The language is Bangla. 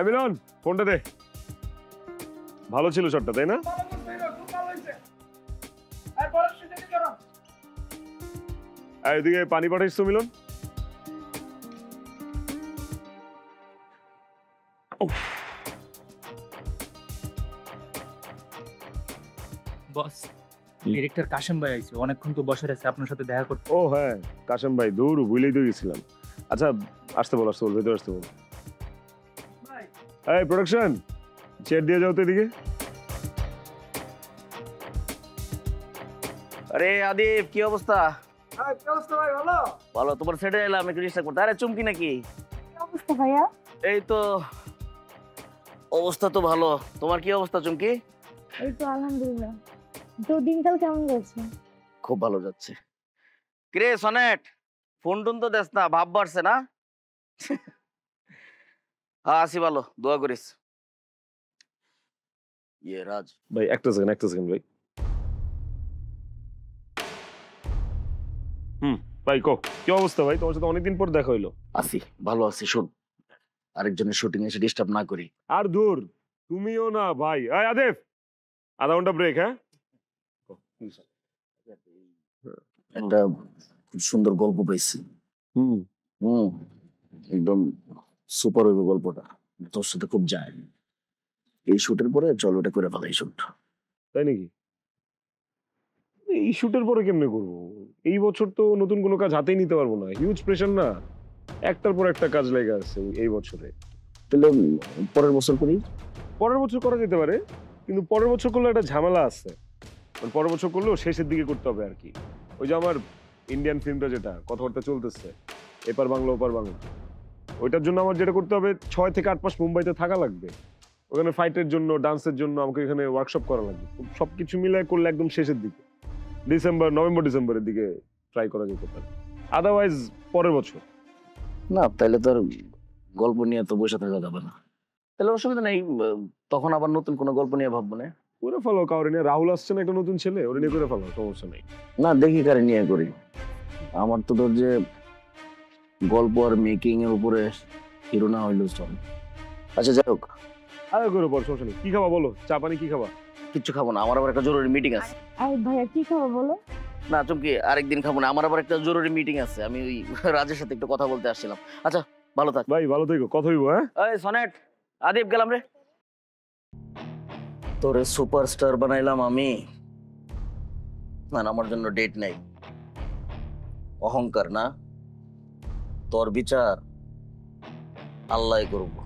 মিলন ফোনটা দে। ভালো ছিল শটটা, তাই না? এদিকে পানি পাঠাইছ তো মিলন। বস, ডিরেক্টর কাশেম ভাই আইছে, অনেকক্ষণ তো বসে আছে আপনার সাথে দেখা করতে। ও হ্যাঁ, কাশেম ভাই, দূর ভুলেই তো গেছিলাম। আচ্ছা আসতে বল, ভেতরে আসতে বল। এই প্রোডাকশন, চেয়ার দিয়ে যাও তো এদিকে। আরে আদিব, কি অবস্থা? কি অবস্থা ভাই? ভালো ভালো। তোমার সেটে এলাম একটু ডিস্টার্ব করতে। আরে চুমকি নাকি? কি অবস্থা ভাইয়া? এই তো অবস্থা তো ভালো। তোমার কি অবস্থা চুমকি? এই তো আলহামদুলিল্লাহ। তো দিনকাল কেমন যাচ্ছে? খুব ভালো যাচ্ছে। কিরে সনেট, ফোন টোন তো দেস না, ভাব বাড়ছে না? হ্যাঁ আসি, ভালো, দোয়া করিস। রাজ ভাই একটা সেকেন্ড ভাই। ভাই কো, কি অবস্থা ভাই? তোমার সাথে অনেকদিন পর দেখা হইলো। আসি, ভালো আছি। শুন, আরেকজনের শুটিং এসে ডিস্টার্ব না করি। আর দূর, তুমিও না ভাই। এই আদেফ, আধা ঘন্টা ব্রেক। হ্যাঁ, একটা খুব সুন্দর গল্প পাইছি। হুম, একদম সুপার হইব গল্পটা, তোর সাথে খুব যায়। এই শুটের পরে চল ওটা করে ফেলাই শুট। তাই নাকি? এই শুটের পরে কেমনে করবো? এই বছর তো নতুন কোনো কাজ হাতেই নিতে পারবো না, হিউজ প্রেশার না। একটার পর একটা কাজ লেগে আছে এই বছরে। তাহলে পরের বছর করি। পরের বছর করা যেতে পারে, কিন্তু পরের বছর করলে একটা ঝামেলা আছে। পরের বছর করলেও শেষের দিকে করতে হবে আর কি। ওই যে আমার ইন্ডিয়ান ফিল্মটা যেটা কথাবার্তা চলতেছে, এপার বাংলা ওপার বাংলা, ওইটার জন্য আমার যেটা করতে হবে 6 থেকে 8 মাস মুম্বাইতে থাকা লাগবে। ওখানে ফাইটের জন্য, ডান্সের জন্য আমাকে এখানে ওয়ার্কশপ করা লাগবে। সবকিছু মিলে করলে একদম শেষের দিকে, নভেম্বর ডিসেম্বরের দিকে ট্রাই করা যেতে পারে। আদারওয়াইজ পরের বছর। না তাইলে তোর গল্প নিয়ে তো বসে থাকা যাবে না। তাহলে অসুবিধা নেই, তখন আবার নতুন কোনো গল্প নিয়ে ভাববো না। করে ফেলো কাউরে নিয়ে। রাহুল আসছে না, একটা নতুন ছেলে, ওরে নিয়ে করে ফেলো, সমস্যা নেই। না দেখি কারে নিয়ে করি। আমার তো তোর যে গল্প আর মেকিং এর উপরে হিরো না হইলো চল। আচ্ছা যাই হোক, আরে করে পর, সমস্যা নেই। কি খাবা বলো? চা পানি কি খাবা? কিচ্ছু খাবো না, আমার আবার একটা জরুরি মিটিং আছে। আরে ভাইয়া কি খাবো বলো? না চুমকি, আরেকদিন খাবো না, আমার আবার একটা জরুরি মিটিং আছে। আমি ওই রাজের সাথে একটু কথা বলতে আসছিলাম। আচ্ছা ভালো থাক ভাই, ভালো থেকো, কথা হইবো। হ্যাঁ এই সনেট, আদিব গেলাম রে। তোরে সুপারস্টার বানাইলাম আমি, আর আমার জন্য ডেট নাই। অহংকার না, তোর বিচার আল্লাহই করবো।